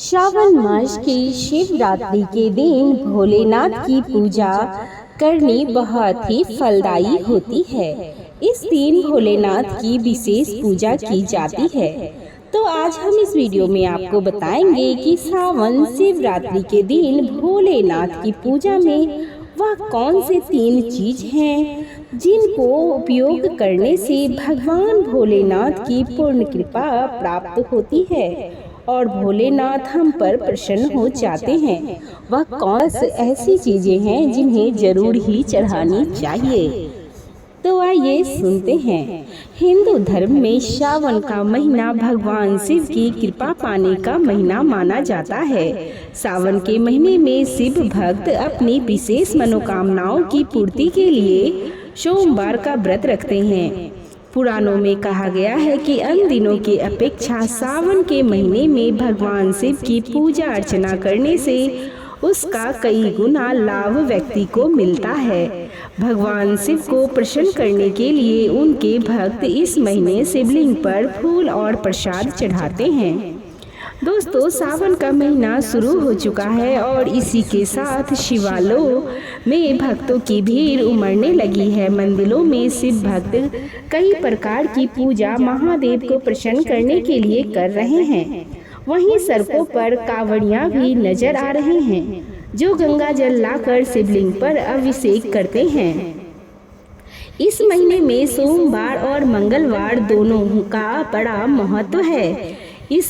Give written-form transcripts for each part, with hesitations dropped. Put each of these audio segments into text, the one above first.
श्रावण मास की शिवरात्रि के दिन भोलेनाथ की पूजा करनी बहुत ही फलदायी होती है। इस दिन भोलेनाथ की विशेष पूजा की जाती है। तो आज हम इस वीडियो में आपको बताएंगे कि श्रावण शिवरात्रि के दिन भोलेनाथ की पूजा में वह कौन से 3 चीज हैं जिनको उपयोग करने से भगवान भोलेनाथ की पूर्ण कृपा प्राप्त होती है और भोलेनाथ हम पर प्रसन्न हो जाते हैं। वह कौन सी ऐसी चीजें हैं जिन्हें जरूर ही चढ़ानी चाहिए। तो आइए सुनते हैं। हिंदू धर्म में श्रावण का महीना भगवान शिव की कृपा पाने का महीना माना जाता है। सावन के महीने में शिव भक्त अपनी विशेष मनोकामनाओं की पूर्ति के लिए सोमवार का व्रत रखते हैं। पुराणों में कहा गया है कि अन्य दिनों की अपेक्षा सावन के महीने में भगवान शिव की पूजा अर्चना करने से उसका कई गुना लाभ व्यक्ति को मिलता है। भगवान शिव को प्रसन्न करने के लिए उनके भक्त इस महीने शिवलिंग पर फूल और प्रसाद चढ़ाते हैं। दोस्तों, सावन का महीना शुरू हो चुका है और इसी के साथ शिवालयों में भक्तों की भीड़ उमड़ने लगी है। मंदिरों में शिव भक्त कई प्रकार की पूजा महादेव को प्रसन्न करने के लिए कर रहे हैं। वहीं सड़कों पर कांवड़ियां भी नजर आ रहे हैं जो गंगा जल लाकर शिवलिंग पर अभिषेक करते हैं। इस महीने में सोमवार और मंगलवार दोनों का बड़ा महत्व है। इस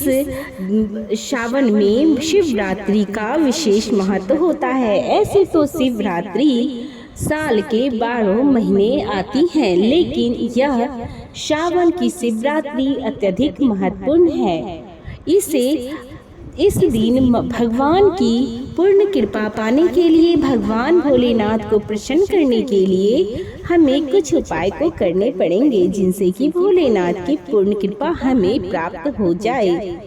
श्रावण में शिवरात्रि का विशेष महत्व होता है। ऐसे तो शिवरात्रि साल के 12 महीने आती है, लेकिन यह श्रावण की शिवरात्रि अत्यधिक महत्वपूर्ण है। इस दिन भगवान की पूर्ण कृपा पाने के लिए, भगवान भोलेनाथ को प्रसन्न करने के लिए हमें कुछ उपाय को करने पड़ेंगे जिनसे कि भोलेनाथ की पूर्ण कृपा हमें प्राप्त हो जाए।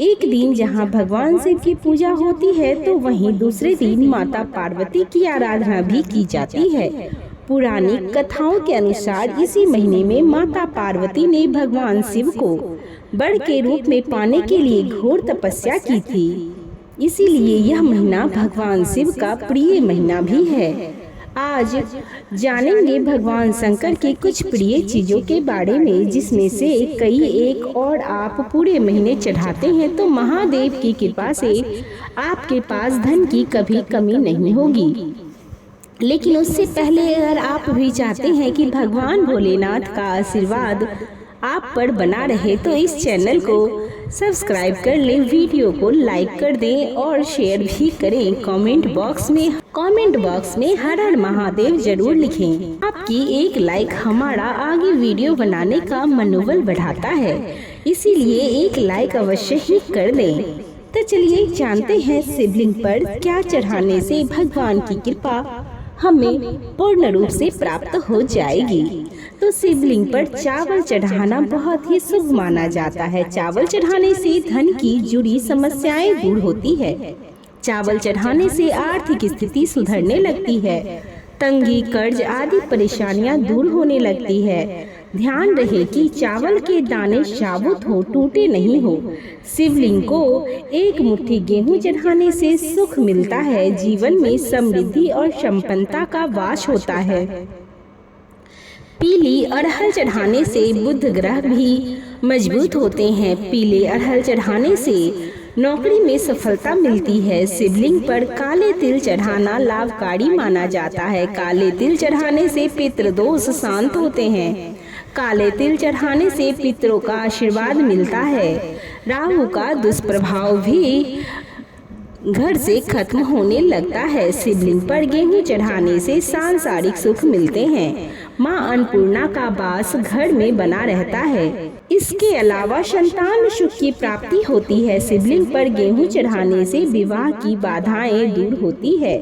एक दिन जहां भगवान शिव की पूजा होती है तो वहीं दूसरे दिन माता पार्वती की आराधना भी की जाती है। पुरानी कथाओं के अनुसार इसी महीने में माता पार्वती ने भगवान शिव को वर के रूप में पाने के लिए घोर तपस्या की थी। इसीलिए यह महीना भगवान शिव का प्रिय महीना भी है। आज जानेंगे भगवान शंकर के कुछ प्रिय चीजों के बारे में, जिसमें से कई एक और आप पूरे महीने चढ़ाते हैं तो महादेव की कृपा से आपके पास धन की कभी कमी नहीं होगी। लेकिन उससे पहले अगर आप भी चाहते हैं कि भगवान भोलेनाथ का आशीर्वाद आप पर बना रहे तो इस चैनल को सब्सक्राइब कर लें, वीडियो को लाइक कर दें और शेयर भी करें। कमेंट बॉक्स में हर हर महादेव जरूर लिखें। आपकी एक लाइक हमारा आगे वीडियो बनाने का मनोबल बढ़ाता है, इसीलिए एक लाइक अवश्य ही कर दें। तो चलिए जानते हैं शिवलिंग पर क्या चढ़ाने से भगवान की कृपा हमें पूर्ण रूप से प्राप्त हो जाएगी। तो शिवलिंग पर चावल चढ़ाना बहुत ही शुभ माना जाता है। चावल चढ़ाने से धन की जुड़ी समस्याएं दूर होती है। चावल चढ़ाने से आर्थिक स्थिति सुधरने लगती है। तंगी, कर्ज आदि परेशानियां दूर होने लगती है। ध्यान रहे कि चावल के दाने साबुत हो, टूटे नहीं हो। शिवलिंग को एक मुट्ठी गेहूं चढ़ाने से सुख मिलता है। जीवन में समृद्धि और संपन्नता का वास होता है। पीली अड़हल चढ़ाने से बुध ग्रह भी मजबूत होते हैं। पीले अड़हल चढ़ाने से नौकरी में सफलता मिलती है। शिवलिंग पर काले तिल चढ़ाना लाभकारी माना जाता है। काले तिल चढ़ाने से पितृदोष शांत होते हैं। काले तिल चढ़ाने से पितरों का आशीर्वाद मिलता है। राहु का दुष्प्रभाव भी घर से खत्म होने लगता है। शिवलिंग पर गेहूं चढ़ाने से सांसारिक सुख मिलते हैं। मां अन्नपूर्णा का वास घर में बना रहता है। इसके अलावा संतान सुख की प्राप्ति होती है। शिवलिंग पर गेहूं चढ़ाने से विवाह की बाधाएं दूर होती है।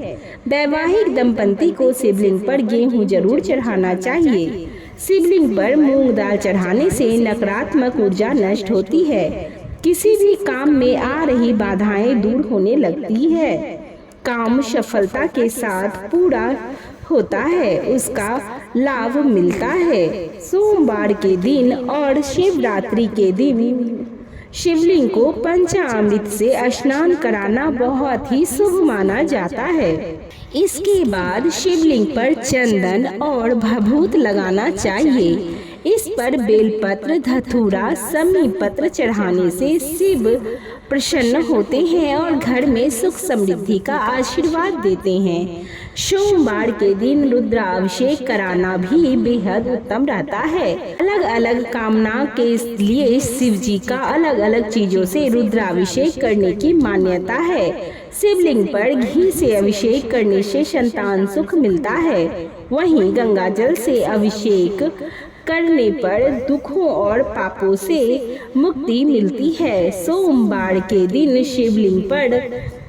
वैवाहिक दंपति को शिवलिंग पर गेहूं जरूर चढ़ाना चाहिए। शिवलिंग पर मूंग दाल चढ़ाने से नकारात्मक ऊर्जा नष्ट होती है। किसी भी काम में आ रही बाधाएं दूर होने लगती है। काम सफलता के साथ पूरा होता है, उसका लाभ मिलता है। सोमवार के दिन और शिवरात्रि के दिन शिवलिंग को पंचामृत से स्नान कराना बहुत ही शुभ माना जाता है। इसके बाद शिवलिंग पर चंदन और भभूत लगाना चाहिए। इस पर बेलपत्र, धतूरा, समी पत्र चढ़ाने से शिव प्रसन्न होते हैं और घर में सुख समृद्धि का आशीर्वाद देते हैं। सोमवार के दिन रुद्राभिषेक कराना भी बेहद उत्तम रहता है। अलग अलग कामना के लिए शिव जी का अलग अलग चीजों से रुद्राभिषेक करने की मान्यता है। शिवलिंग पर घी से अभिषेक करने से संतान सुख मिलता है। वहीं गंगा जल से अभिषेक करने पर दुखों और पापों से मुक्ति मिलती है। सोमवार के दिन शिवलिंग पर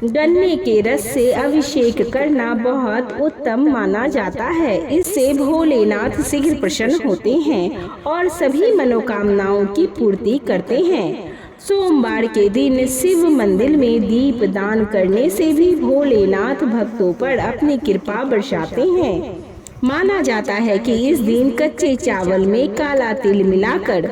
गन्ने के रस से अभिषेक करना बहुत उत्तम माना जाता है। इससे भोलेनाथ शीघ्र प्रसन्न होते हैं और सभी मनोकामनाओं की पूर्ति करते हैं। सोमवार के दिन शिव मंदिर में दीप दान करने से भी भोलेनाथ भक्तों पर अपनी कृपा बरसाते हैं। माना जाता है कि इस दिन कच्चे चावल में काला तिल मिलाकर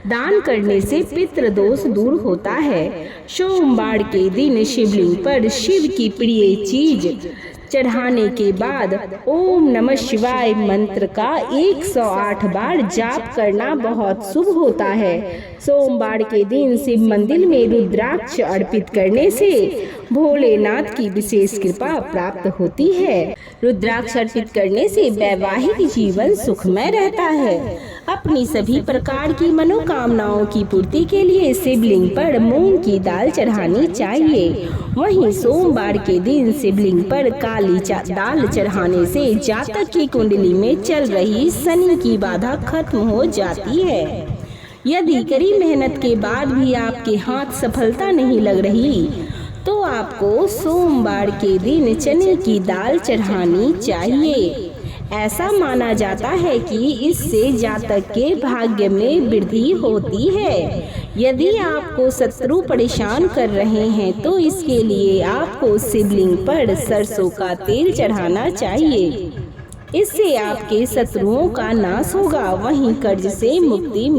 दान करने से पितृदोष दूर होता है। सोमवार के दिन शिवलिंग पर शिव की प्रिय चीज चढ़ाने के बाद ओम नमः शिवाय मंत्र का 108 बार जाप करना बहुत शुभ होता है। सोमवार के दिन शिव मंदिर में रुद्राक्ष अर्पित करने से भोलेनाथ की विशेष कृपा प्राप्त होती है। रुद्राक्ष अर्पित करने से वैवाहिक जीवन सुखमय रहता है। अपनी सभी प्रकार की मनोकामनाओं की पूर्ति के लिए शिवलिंग पर मूंग की दाल चढ़ानी चाहिए। वहीं सोमवार के दिन शिवलिंग पर काली दाल चढ़ाने से जातक की कुंडली में चल रही शनि की बाधा खत्म हो जाती है। यदि कड़ी मेहनत के बाद भी आपके हाथ सफलता नहीं लग रही तो आपको सोमवार के दिन चने की दाल चढ़ानी चाहिए। ऐसा माना जाता है कि इससे जातक के भाग्य में वृद्धि होती है। यदि आपको शत्रु परेशान कर रहे हैं तो इसके लिए आपको शिवलिंग पर सरसों का तेल चढ़ाना चाहिए। इससे आपके शत्रुओं का नाश होगा। वहीं कर्ज से मुक्ति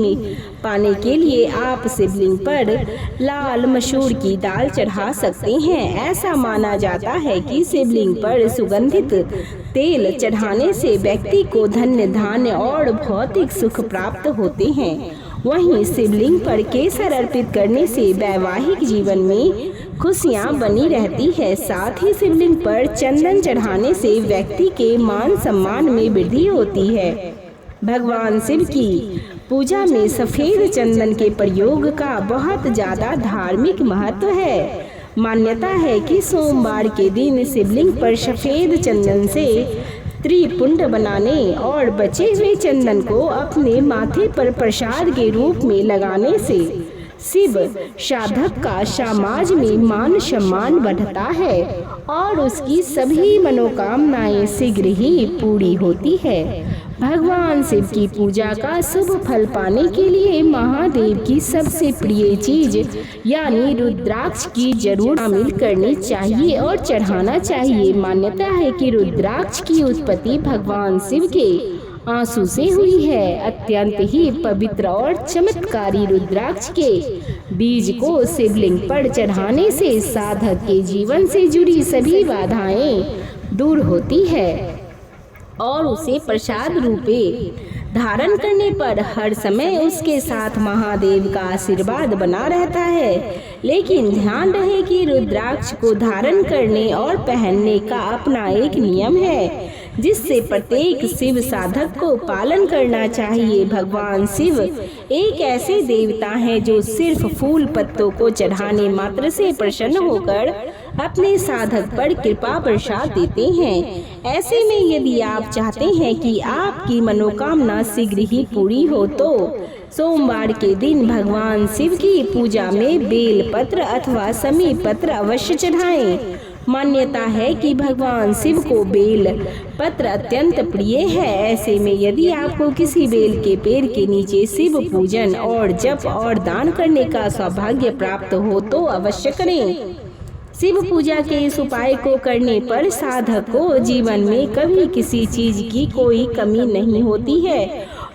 पाने के लिए आप शिवलिंग पर लाल मसूर की दाल चढ़ा सकते हैं। ऐसा माना जाता है कि शिवलिंग पर सुगंधित तेल चढ़ाने से व्यक्ति को धन्य धान्य और भौतिक सुख प्राप्त होते हैं। वहीं शिवलिंग पर केसर अर्पित करने से वैवाहिक जीवन में खुशियां बनी रहती है। साथ ही शिवलिंग पर चंदन चढ़ाने से व्यक्ति के मान सम्मान में वृद्धि होती है। भगवान शिव की पूजा में सफेद चंदन के प्रयोग का बहुत ज्यादा धार्मिक महत्व है। मान्यता है कि सोमवार के दिन शिवलिंग पर सफेद चंदन से त्रिपुंड बनाने और बचे हुए चंदन को अपने माथे पर प्रसाद के रूप में लगाने से शिव साधक का समाज में मान सम्मान बढ़ता है और उसकी सभी मनोकामनाएं शीघ्र ही पूरी होती है। भगवान शिव की पूजा का शुभ फल पाने के लिए महादेव की सबसे प्रिय चीज यानी रुद्राक्ष की जरूर शामिल करनी चाहिए और चढ़ाना चाहिए। मान्यता है कि रुद्राक्ष की उत्पत्ति भगवान शिव के आंसू से हुई है। अत्यंत ही पवित्र और चमत्कारी रुद्राक्ष के बीज को शिवलिंग पर चढ़ाने से साधक के जीवन से जुड़ी सभी बाधाएं दूर होती है और उसे प्रसाद रूपे धारण करने पर हर समय उसके साथ महादेव का आशीर्वाद बना रहता है। लेकिन ध्यान रहे कि रुद्राक्ष को धारण करने और पहनने का अपना एक नियम है जिससे प्रत्येक शिव साधक को पालन करना चाहिए। भगवान शिव एक ऐसे देवता हैं जो सिर्फ फूल पत्तों को चढ़ाने मात्र से प्रसन्न होकर अपने साधक पर कृपा प्रसाद देते हैं। ऐसे में यदि आप चाहते हैं कि आपकी मनोकामना शीघ्र ही पूरी हो तो सोमवार के दिन भगवान शिव की पूजा में बेल पत्र अथवा समी पत्र अवश्य चढ़ाएं। मान्यता है कि भगवान शिव को बेल पत्र अत्यंत प्रिय है। ऐसे में यदि आपको किसी बेल के पेड़ के नीचे शिव पूजन और जप और दान करने का सौभाग्य प्राप्त हो तो अवश्य करें। शिव पूजा के इस उपाय को करने पर साधक को जीवन में कभी किसी चीज की कोई कमी नहीं होती है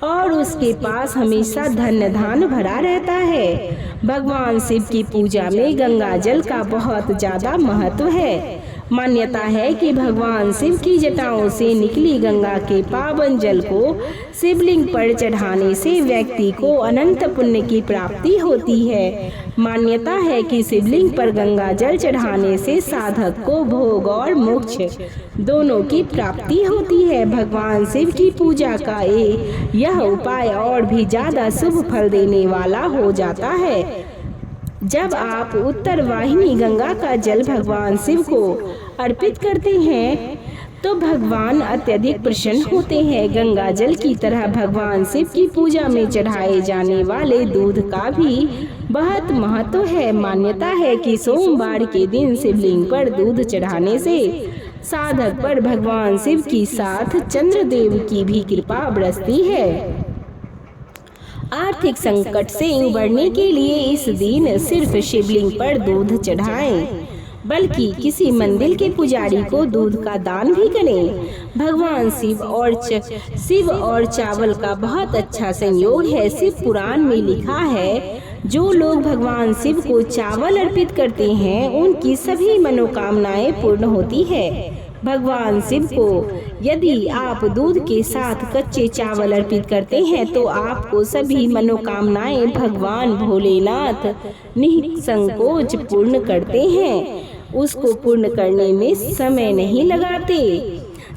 और उसके पास हमेशा धन धान भरा रहता है। भगवान शिव की पूजा में गंगा जल का बहुत ज्यादा महत्व है। मान्यता है कि भगवान शिव की जटाओं से निकली गंगा के पावन जल को शिवलिंग पर चढ़ाने से व्यक्ति को अनंत पुण्य की प्राप्ति होती है। मान्यता है कि शिवलिंग पर गंगा जल चढ़ाने से साधक को भोग और मोक्ष दोनों की प्राप्ति होती है। भगवान शिव की पूजा का यह उपाय और भी ज्यादा शुभ फल देने वाला हो जाता है। जब आप उत्तर वाहिनी गंगा का जल भगवान शिव को अर्पित करते हैं तो भगवान अत्यधिक प्रसन्न होते हैं। गंगा जल की तरह भगवान शिव की पूजा में चढ़ाए जाने वाले दूध का भी बहुत महत्व है। मान्यता है कि सोमवार के दिन शिवलिंग पर दूध चढ़ाने से साधक पर भगवान शिव की साथ चंद्रदेव की भी कृपा बरसती है। आर्थिक संकट से उबरने के लिए इस दिन सिर्फ शिवलिंग पर दूध चढ़ाएं, बल्कि किसी मंदिर के पुजारी को दूध का दान भी करें। भगवान शिव और चावल का बहुत अच्छा संयोग है। शिव पुराण में लिखा है, जो लोग भगवान शिव को चावल अर्पित करते हैं उनकी सभी मनोकामनाएं पूर्ण होती है। भगवान शिव को यदि आप दूध के साथ कच्चे चावल अर्पित करते हैं तो आपको सभी मनोकामनाएं भगवान भोलेनाथ निसंकोच पूर्ण करते हैं। उसको पूर्ण करने में समय नहीं लगाते।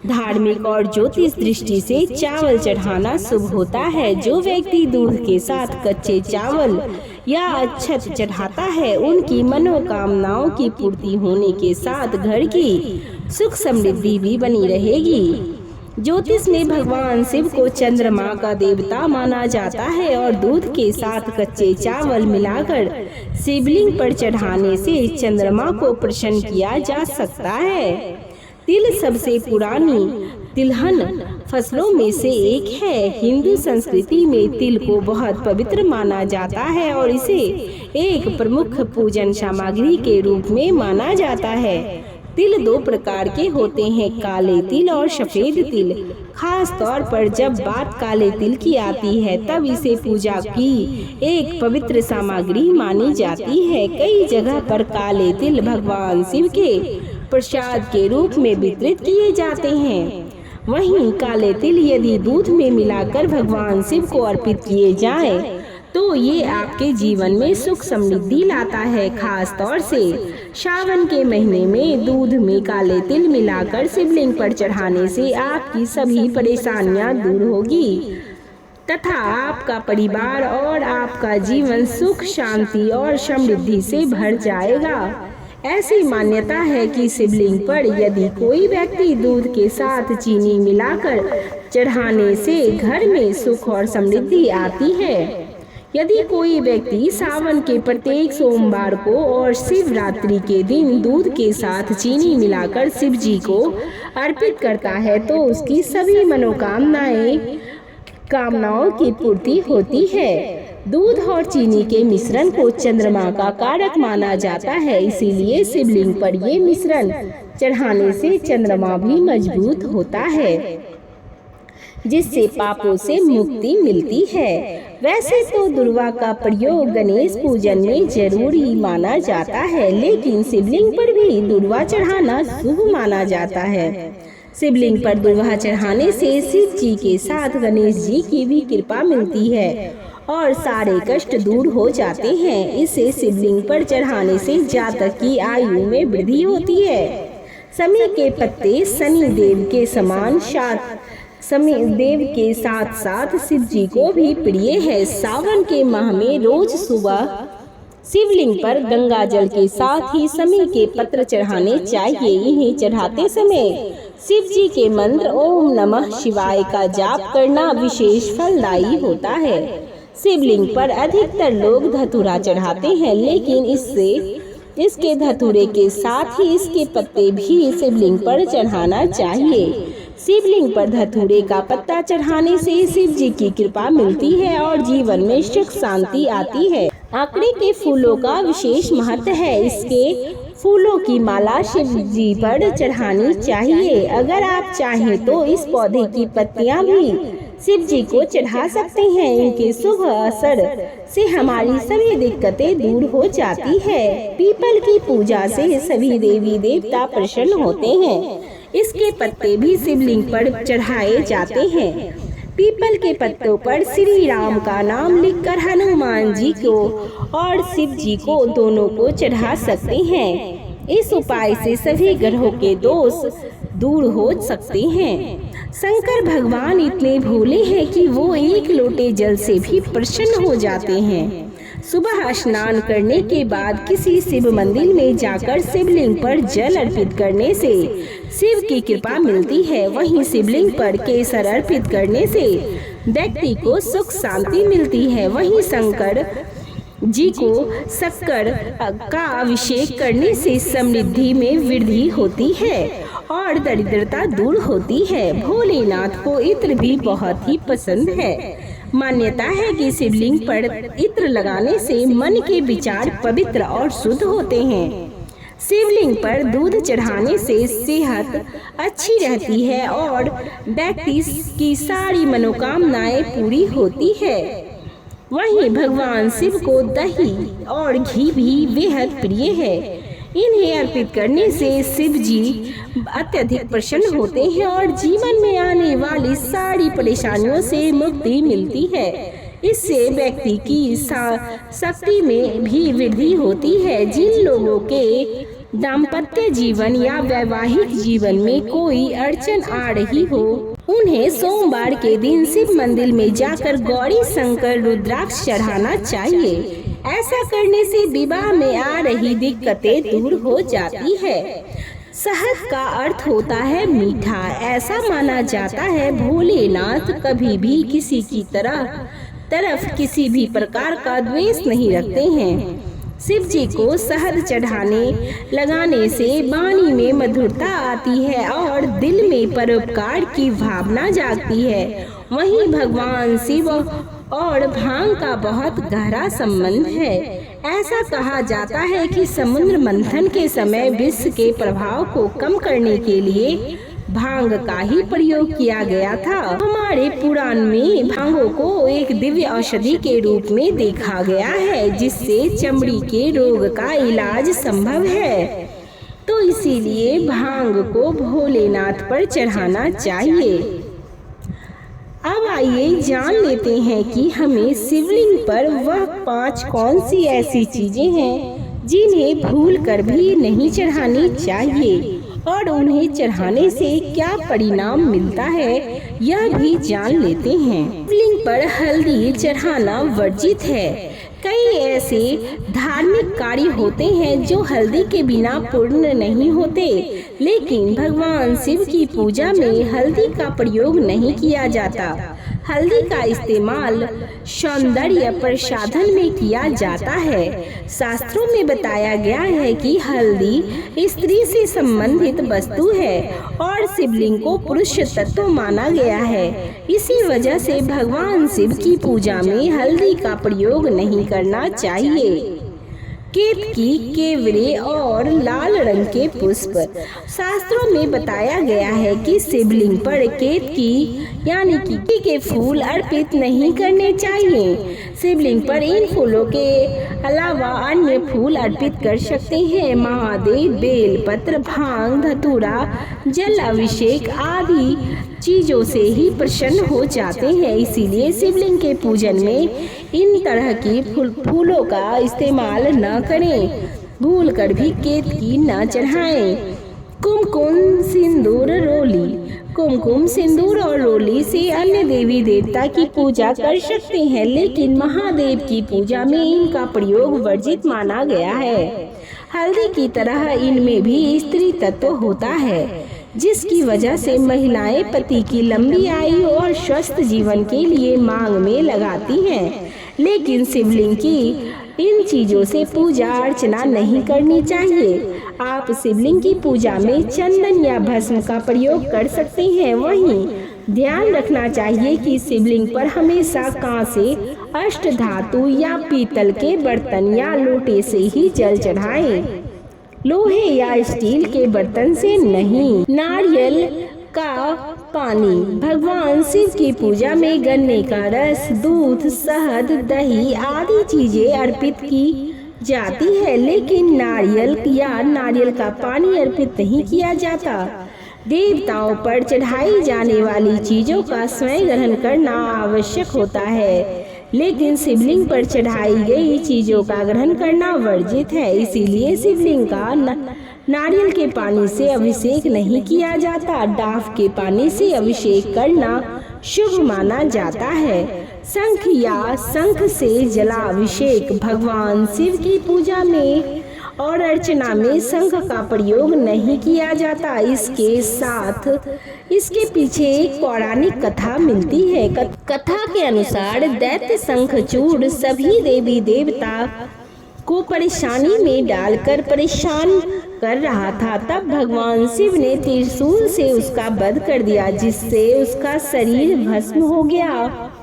धार्मिक और ज्योतिष दृष्टि से चावल चढ़ाना शुभ होता है। जो व्यक्ति दूध के साथ कच्चे चावल या अक्षत चढ़ाता है उनकी मनोकामनाओं की पूर्ति होने के साथ घर की सुख समृद्धि भी बनी रहेगी। ज्योतिष में भगवान शिव को चंद्रमा का देवता माना जाता है और दूध के साथ कच्चे चावल मिलाकर शिवलिंग पर चढ़ाने से चंद्रमा को प्रसन्न किया जा सकता है। तिल सबसे पुरानी तिलहन फसलों में से एक है। हिंदू संस्कृति में तिल को बहुत पवित्र माना जाता है और इसे एक प्रमुख पूजन सामग्री के रूप में माना जाता है। तिल दो प्रकार के होते हैं, काले तिल और सफेद तिल। खास तौर पर जब बात काले तिल की आती है तब इसे पूजा की एक पवित्र सामग्री मानी जाती है। कई जगह पर काले तिल भगवान शिव के प्रसाद के रूप में वितरित किए जाते हैं। वहीं काले तिल यदि दूध में मिलाकर भगवान शिव को अर्पित किए जाएं तो ये आपके जीवन में सुख समृद्धि लाता है। खास तौर से सावन के महीने में दूध में काले तिल मिलाकर शिवलिंग पर चढ़ाने से आपकी सभी परेशानियां दूर होगी तथा आपका परिवार और आपका जीवन सुख शांति और समृद्धि से भर जाएगा। ऐसी मान्यता है कि शिवलिंग पर यदि कोई व्यक्ति दूध के साथ चीनी मिलाकर चढ़ाने से घर में सुख और समृद्धि आती है। यदि कोई व्यक्ति सावन के प्रत्येक सोमवार को और शिवरात्रि के दिन दूध के साथ चीनी मिलाकर शिव जी को अर्पित करता है तो उसकी सभी कामनाओं की पूर्ति होती है। दूध और चीनी के मिश्रण को चंद्रमा का कारक माना जाता है, इसीलिए शिवलिंग पर ये मिश्रण चढ़ाने से चंद्रमा भी मजबूत होता है, जिससे पापों से मुक्ति मिलती है। वैसे तो दुर्वा का प्रयोग गणेश पूजन में जरूरी माना जाता है, लेकिन शिवलिंग पर भी दुर्वा चढ़ाना शुभ माना जाता है। शिवलिंग पर दुर्वा चढ़ाने से शिव जी के साथ गणेश जी की भी कृपा मिलती है और सारे कष्ट दूर हो जाते हैं। इसे शिवलिंग पर चढ़ाने से जातक की आयु में वृद्धि होती है। समी के पत्ते शनि देव के समान शनि देव के साथ साथ शिव जी को भी प्रिय है। सावन के माह में रोज सुबह शिवलिंग पर गंगा जल के साथ ही शमी के पत्र चढ़ाने चाहिए। इन्हें चढ़ाते समय शिव जी के मंत्र ओम नमः शिवाय का जाप करना विशेष फलदायी होता है। शिवलिंग पर अधिकतर लोग धतूरा चढ़ाते हैं, लेकिन इसके धतूरे के साथ ही इसके पत्ते भी शिवलिंग पर चढ़ाना चाहिए। शिवलिंग पर धतूरे का पत्ता चढ़ाने से शिव जी की कृपा मिलती है और जीवन में सुख शांति आती है। आंकड़े के फूलों का विशेष महत्व है। इसके फूलों की माला शिव जी पर चढ़ानी चाहिए। अगर आप चाहें तो इस पौधे की पत्तियां भी शिव जी को चढ़ा सकते हैं। इनके शुभ असर से हमारी सभी दिक्कतें दूर हो जाती है। पीपल की पूजा से सभी देवी देवता प्रसन्न होते हैं। इसके पत्ते भी शिवलिंग पर चढ़ाए जाते हैं। पीपल के पत्तों पर श्री राम का नाम लिखकर हनुमान जी को और शिव जी को दोनों को चढ़ा सकते हैं। इस उपाय से सभी ग्रहों के दोष दूर हो सकते हैं। शंकर भगवान इतने भोले हैं कि वो एक लोटे जल से भी प्रसन्न हो जाते हैं। सुबह स्नान करने के बाद किसी शिव मंदिर में जाकर शिवलिंग पर जल अर्पित करने से शिव की कृपा मिलती है। वहीं शिवलिंग पर केसर अर्पित करने से व्यक्ति को सुख शांति मिलती है। वहीं शंकर जी को शक्कर का अभिषेक करने से समृद्धि में वृद्धि होती है और दरिद्रता दूर होती है। भोलेनाथ को इत्र भी बहुत ही पसंद है। मान्यता है कि शिवलिंग पर इत्र लगाने से मन के विचार पवित्र और शुद्ध होते हैं। शिवलिंग पर दूध चढ़ाने से सेहत अच्छी रहती है और व्यक्ति की सारी मनोकामनाएं पूरी होती है। वहीं भगवान शिव को दही और घी भी बेहद प्रिय है। इन्हें अर्पित करने से शिव जी अत्यधिक प्रसन्न होते हैं और जीवन में आने वाली सारी परेशानियों से मुक्ति मिलती है। इससे व्यक्ति की शक्ति में भी वृद्धि होती है। जिन लोगों के दाम्पत्य जीवन या वैवाहिक जीवन में कोई अड़चन आ रही हो, उन्हें सोमवार के दिन शिव मंदिर में जाकर गौरी शंकर रुद्राक्ष चढ़ाना चाहिए। ऐसा करने से विवाह में आ रही दिक्कतें दूर हो जाती है। शहद का अर्थ होता है मीठा। ऐसा माना जाता है भोलेनाथ कभी भी किसी की तरफ किसी भी प्रकार का द्वेष नहीं रखते हैं। शिव जी को शहद चढ़ाने लगाने से वाणी में मधुरता आती है और दिल में परोपकार की भावना जागती है। वहीं भगवान शिव और भांग का बहुत गहरा संबंध है। ऐसा कहा जाता है कि समुद्र मंथन के समय विष के प्रभाव को कम करने के लिए भांग का ही प्रयोग किया गया था। हमारे पुराण में भांगों को एक दिव्य औषधि के रूप में देखा गया है, जिससे चमड़ी के रोग का इलाज संभव है। तो इसीलिए भांग को भोलेनाथ पर चढ़ाना चाहिए। अब आइए जान लेते हैं कि हमें शिवलिंग पर वह 5 कौन सी ऐसी चीजें हैं जिन्हें भूल कर भी नहीं चढ़ानी चाहिए और उन्हें चढ़ाने से क्या परिणाम मिलता है, यह भी जान लेते हैं। शिवलिंग पर हल्दी चढ़ाना वर्जित है। कई ऐसे धार्मिक कार्य होते हैं जो हल्दी के बिना पूर्ण नहीं होते, लेकिन भगवान शिव की पूजा में हल्दी का प्रयोग नहीं किया जाता। हल्दी का इस्तेमाल सौंदर्य प्रसाधन में किया जाता है। शास्त्रों में बताया गया है कि हल्दी स्त्री से संबंधित वस्तु है और शिवलिंग को पुरुष तत्व माना गया है। इसी वजह से भगवान शिव की पूजा में हल्दी का प्रयोग नहीं करना चाहिए। केतकी, केवड़े और लाल रंग के पुष्प। शास्त्रों में बताया गया है कि शिवलिंग पर केतकी यानी की के फूल अर्पित नहीं करने चाहिए। शिवलिंग पर इन फूलों के अलावा अन्य फूल अर्पित कर सकते हैं। महादेव बेलपत्र, भांग, धतूरा, जल अभिषेक आदि चीजों से ही प्रसन्न हो जाते हैं। इसीलिए शिवलिंग के पूजन में इन तरह की फूलों का इस्तेमाल न करें। भूल कर भी केतकी न चढ़ाएं। कुमकुम, सिंदूर, रोली। कुमकुम, सिंदूर और रोली से अन्य देवी देवता की पूजा कर सकते हैं, लेकिन महादेव की पूजा में इनका प्रयोग वर्जित माना गया है। हल्दी की तरह इनमें भी स्त्री तत्व होता है, जिसकी वजह से महिलाएं पति की लंबी आयु और स्वस्थ जीवन के लिए मांग में लगाती हैं। लेकिन शिवलिंग की इन चीजों से पूजा अर्चना नहीं करनी चाहिए। आप शिवलिंग की पूजा में चंदन या भस्म का प्रयोग कर सकते हैं। वहीं ध्यान रखना चाहिए कि शिवलिंग पर हमेशा कांसे, अष्ट धातु या पीतल के बर्तन या लोटे से ही जल चढ़ाएं, लोहे या स्टील के बर्तन से नहीं। नारियल का पानी। भगवान शिव की पूजा में गन्ने का रस, दूध, शहद, दही आदि चीजें अर्पित की जाती है, लेकिन नारियल या नारियल का पानी अर्पित नहीं किया जाता। देवताओं पर चढ़ाई जाने वाली चीजों का स्वयं ग्रहण करना आवश्यक होता है, लेकिन शिवलिंग पर चढ़ाई गई चीजों का ग्रहण करना वर्जित है। इसीलिए शिवलिंग का नारियल के पानी से अभिषेक नहीं किया जाता। डाफ के पानी से अभिषेक करना शुभ माना जाता है। शंख या शंख से जलाभिषेक। भगवान शिव की पूजा में और अर्चना में शंख का प्रयोग नहीं किया जाता। इसके साथ इसके पीछे एक पौराणिक कथा मिलती है। कथा के अनुसार दैत्य शंखचूड़ सभी देवी देवता को परेशानी में डालकर परेशान कर रहा था। तब भगवान शिव ने त्रिशूल से उसका वध कर दिया, जिससे उसका शरीर भस्म हो गया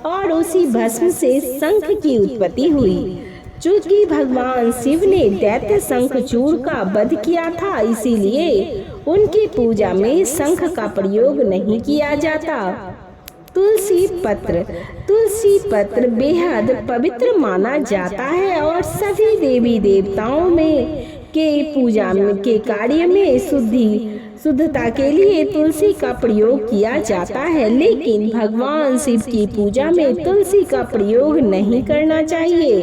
और उसी भस्म से शंख की उत्पत्ति हुई। चूंकि भगवान शिव ने दैत्य शंखचूड़ का वध किया था, इसीलिए उनकी पूजा में शंख का प्रयोग नहीं किया जाता। तुलसी पत्र बेहद पवित्र माना जाता है और सभी देवी देवताओं में के पूजा के कार्य में शुद्धता के लिए तुलसी का प्रयोग किया जाता है, लेकिन भगवान शिव की पूजा में तुलसी का प्रयोग नहीं करना चाहिए।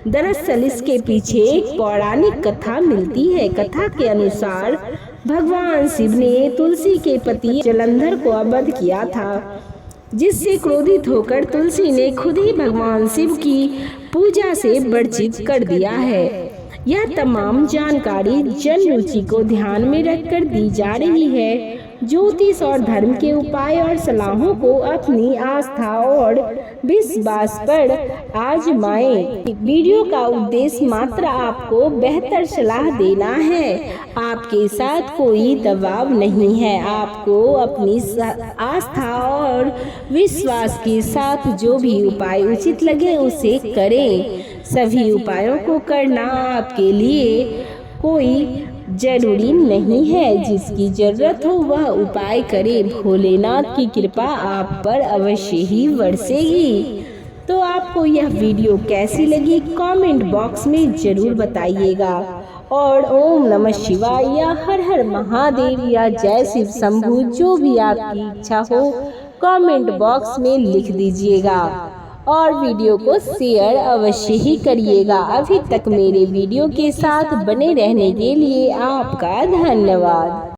दरअसल इसके पीछे एक पौराणिक कथा मिलती है। कथा के अनुसार भगवान शिव ने तुलसी के पति जलंधर को वध किया था, जिससे क्रोधित होकर तुलसी ने खुद ही भगवान शिव की पूजा से वर्जित कर दिया है। यह तमाम जानकारी जन रुचि को ध्यान में रखकर दी जा रही है। ज्योतिष और धर्म के उपाय और सलाहों को अपनी आस्था और विश्वास पर आजमाएं। वीडियो का उद्देश्य मात्र आपको बेहतर सलाह देना है। आपके साथ कोई दबाव नहीं है। आपको अपनी आस्था और विश्वास के साथ जो भी उपाय उचित लगे उसे करें। सभी उपायों को करना आपके लिए कोई जरूरी नहीं है। जिसकी जरूरत हो वह उपाय करे। भोलेनाथ की कृपा आप पर अवश्य ही बरसेगी। तो आपको यह वीडियो कैसी लगी कमेंट बॉक्स में जरूर बताइएगा। और ओम नमः शिवाय या हर हर महादेव या जय शिव शंभू जो भी आपकी इच्छा हो कमेंट बॉक्स में लिख दीजिएगा और वीडियो को शेयर अवश्य ही करिएगा। अभी तक मेरे वीडियो के साथ बने रहने के लिए आपका धन्यवाद।